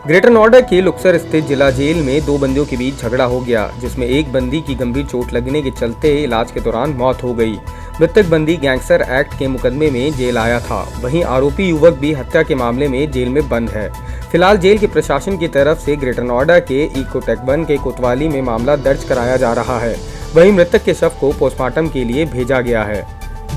Greater Noida के लुक्सर स्थित जिला जेल में दो बंदियों के बीच झगड़ा हो गया, जिसमें एक बंदी की गंभीर चोट लगने के चलते इलाज के दौरान मौत हो गई। मृतक बंदी गैंगस्टर एक्ट के मुकदमे में जेल आया था। वहीं आरोपी युवक भी हत्या के मामले में जेल में बंद है। फिलहाल जेल के प्रशासन की तरफ से ग्रेटर नोएडा के इकोटेक वन के कोतवाली में मामला दर्ज कराया जा रहा है। वहीं मृतक के शव को पोस्टमार्टम के लिए भेजा गया है।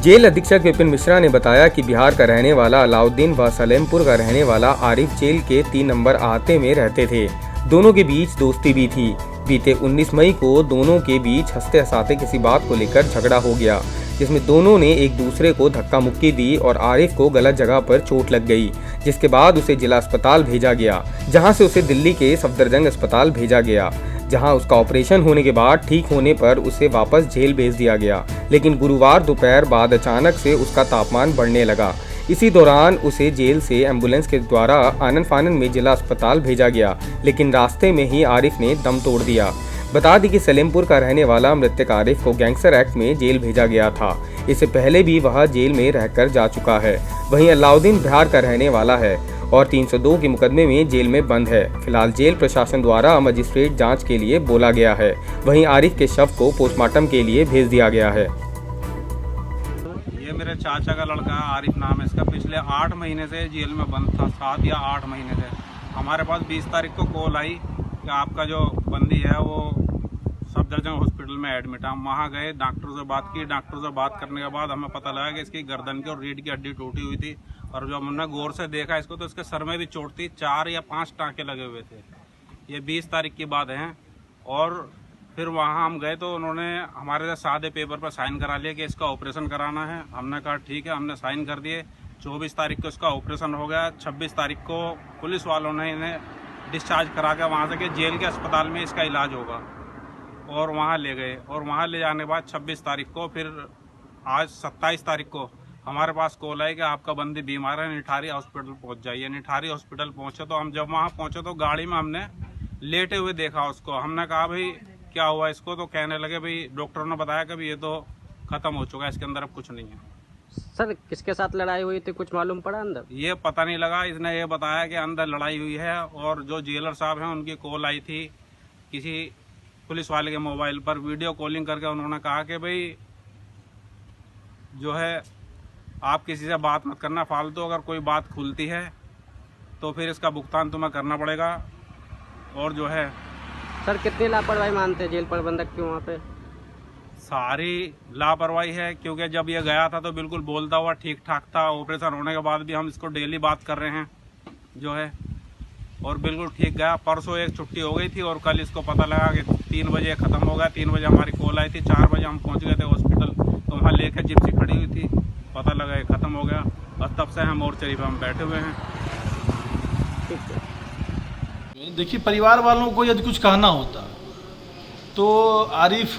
जेल अधीक्षक विपिन मिश्रा ने बताया कि बिहार का रहने वाला अलाउद्दीन व सलेमपुर का रहने वाला आरिफ जेल के 3 नंबर अहाते में रहते थे। दोनों के बीच दोस्ती भी थी। बीते 19 मई को दोनों के बीच हंसते हंसाते किसी बात को लेकर झगड़ा हो गया, जिसमें दोनों ने एक दूसरे को धक्का मुक्की दी और आरिफ को गलत जगह पर चोट लग गई, जिसके बाद उसे जिला अस्पताल भेजा गया, जहां से उसे दिल्ली के सफदरजंग अस्पताल भेजा गया, जहां उसका ऑपरेशन होने के बाद ठीक होने पर उसे वापस जेल भेज दिया गया। लेकिन गुरुवार दोपहर बाद अचानक से उसका तापमान बढ़ने लगा। इसी दौरान उसे जेल से एम्बुलेंस के द्वारा आनन फानन में जिला अस्पताल भेजा गया, लेकिन रास्ते में ही आरिफ ने दम तोड़ दिया। बता दें कि सलेमपुर का रहने वाला मृतक आरिफ को गैंगस्टर एक्ट में जेल भेजा गया था। इससे पहले भी वह जेल में रहकर जा चुका है। वहीं अलाउद्दीन बिहार का रहने वाला है और 302 के मुकदमे में जेल में बंद है। फिलहाल जेल प्रशासन द्वारा मजिस्ट्रेट जांच के लिए बोला गया है। वहीं आरिफ के शव को पोस्टमार्टम के लिए भेज दिया गया है। ये मेरे चाचा का लड़का है, आरिफ नाम है इसका। पिछले 8 महीने से जेल में बंद था, 7 या 8 महीने से। हमारे पास 20 तारीख को कॉल आई कि आपका जो बंदी है वो सफदरजंग हॉस्पिटल में एडमिट है। हम वहाँ गए, डॉक्टर से बात की। डॉक्टर से बात करने के बाद हमें पता लगा कि इसकी गर्दन की और रीढ़ की हड्डी टूटी हुई थी, और जब हमने गौर से देखा इसको तो इसके सर में भी चोट थी। 4 या 5 टाँके लगे हुए थे। ये 20 तारीख की बात है। और फिर वहाँ हम गए तो उन्होंने हमारे सादे पेपर पर साइन करा लिया कि इसका ऑपरेशन कराना है। हमने कहा ठीक है, हमने साइन कर दिए। 24 तारीख को इसका ऑपरेशन हो गया। 26 तारीख को पुलिस वालों ने इन्हें डिस्चार्ज करा के वहाँ से कि जेल के अस्पताल में इसका इलाज होगा, और वहाँ ले गए। और वहाँ ले जाने के बाद 26 तारीख को, फिर आज 27 तारीख को हमारे पास कॉल आई कि आपका बंदी बीमार है, निठारी हॉस्पिटल पहुँच जाइए। निठारी हॉस्पिटल पहुँचे तो हम जब वहाँ पहुँचे तो गाड़ी में हमने लेटे हुए देखा उसको। हमने कहा भाई क्या हुआ इसको, तो कहने लगे भाई डॉक्टर ने बताया कि भाई ये तो ख़त्म हो चुका है, इसके अंदर अब कुछ नहीं है। सर किसके साथ लड़ाई हुई थी, कुछ मालूम पड़ा अंदर? ये पता नहीं लगा। इसने ये बताया कि अंदर लड़ाई हुई है, और जो जेलर साहब हैं उनकी कॉल आई थी किसी पुलिस वाले के मोबाइल पर, वीडियो कॉलिंग करके उन्होंने कहा कि भाई जो है आप किसी से बात मत करना फालतू, अगर कोई बात खुलती है तो फिर इसका भुगतान तुम्हें करना पड़ेगा। और जो है सर कितनी लापरवाही मानते हैं जेल प्रबंधक की वहाँ पे? सारी लापरवाही है, क्योंकि जब ये गया था तो बिल्कुल बोलता हुआ ठीक ठाक था। ऑपरेशन होने के बाद भी हम इसको डेली बात कर रहे हैं जो है, और बिल्कुल ठीक गया। परसों एक छुट्टी हो गई थी और कल इसको पता लगा कि 3 बजे ख़त्म हो गया। 3 बजे हमारी कॉल आई थी, 4 बजे हम पहुंच गए थे हॉस्पिटल, तो वहाँ लेकर जिप्सी खड़ी हुई थी, पता लगा ये ख़त्म हो गया। बस तब से हम मोर्चरी पर हम बैठे हुए हैं। देखिए, परिवार वालों को यदि कुछ कहना होता तो आरिफ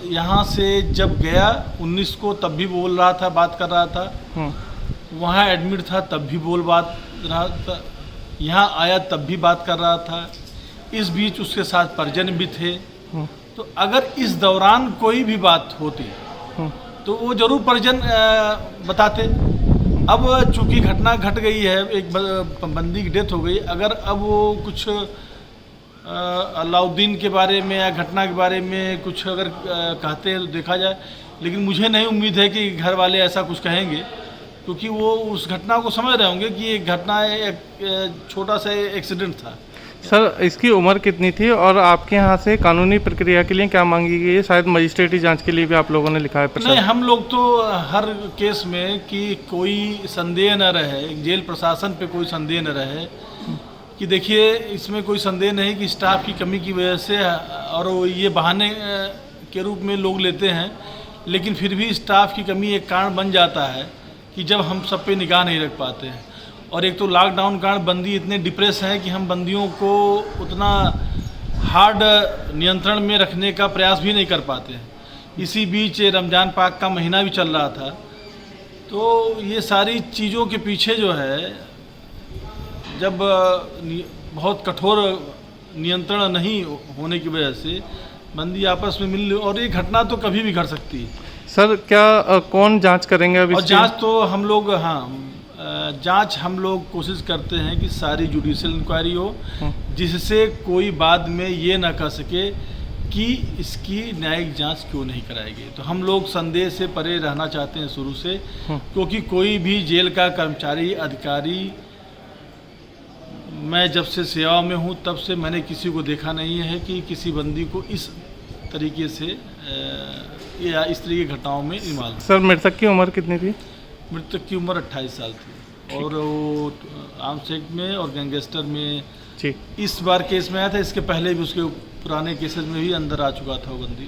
यहाँ से जब गया 19 को तब भी बोल रहा था, बात कर रहा था। वहाँ एडमिट था तब भी बात रहा था। यहाँ आया तब भी बात कर रहा था। इस बीच उसके साथ परिजन भी थे। तो अगर इस दौरान कोई भी बात होती तो वो जरूर परिजन बताते। अब चूंकि घटना घट गई है, एक बंदी की डेथ हो गई, अगर अब वो कुछ अलाउद्दीन के बारे में या घटना के बारे में कुछ अगर कहते हैं तो देखा जाए, लेकिन मुझे नहीं उम्मीद है कि घर वाले ऐसा कुछ कहेंगे, क्योंकि वो उस घटना को समझ रहे होंगे कि एक घटना एक छोटा सा एक्सीडेंट था। सर इसकी उम्र कितनी थी और आपके यहाँ से कानूनी प्रक्रिया के लिए क्या मांगी गई है? शायद मजिस्ट्रेटी जांच के लिए भी आप लोगों ने लिखा है। नहीं, हम लोग तो हर केस में कि कोई संदेह न रहे, जेल प्रशासन पे कोई संदेह न रहे कि देखिए इसमें कोई संदेह नहीं कि स्टाफ की कमी की वजह से, और ये बहाने के रूप में लोग लेते हैं, लेकिन फिर भी स्टाफ की कमी एक कारण बन जाता है कि जब हम सब पे निगाह नहीं रख पाते हैं। और एक तो लॉकडाउन कारण बंदी इतने डिप्रेस हैं कि हम बंदियों को उतना हार्ड नियंत्रण में रखने का प्रयास भी नहीं कर पाते हैं। इसी बीच रमज़ान पाक का महीना भी चल रहा था, तो ये सारी चीज़ों के पीछे जो है, जब बहुत कठोर नियंत्रण नहीं होने की वजह से बंदी आपस में मिल, और ये घटना तो कभी भी घट सकती है। सर क्या कौन जांच करेंगे अभी? और जांच तो हम लोग जांच हम लोग कोशिश करते हैं कि सारी जुडिशियल इंक्वायरी हो, जिससे कोई बाद में ये ना कह सके कि इसकी न्यायिक जांच क्यों नहीं कराई गई। तो हम लोग संदेह से परे रहना चाहते हैं शुरू से, क्योंकि कोई भी जेल का कर्मचारी अधिकारी, मैं जब से सेवा में हूँ तब से मैंने किसी को देखा नहीं है कि किसी बंदी को इस तरीके से या इस तरह की घटनाओं में इन्वॉल्व। सर मृतक की उम्र कितनी थी? मृतक की उम्र 28 साल थी और वो आर्म्स एक्ट में और गैंगस्टर में जी। इस बार केस में आया था। इसके पहले भी उसके पुराने केसेस में भी अंदर आ चुका था वो बंदी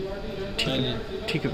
पहले। ठीक है।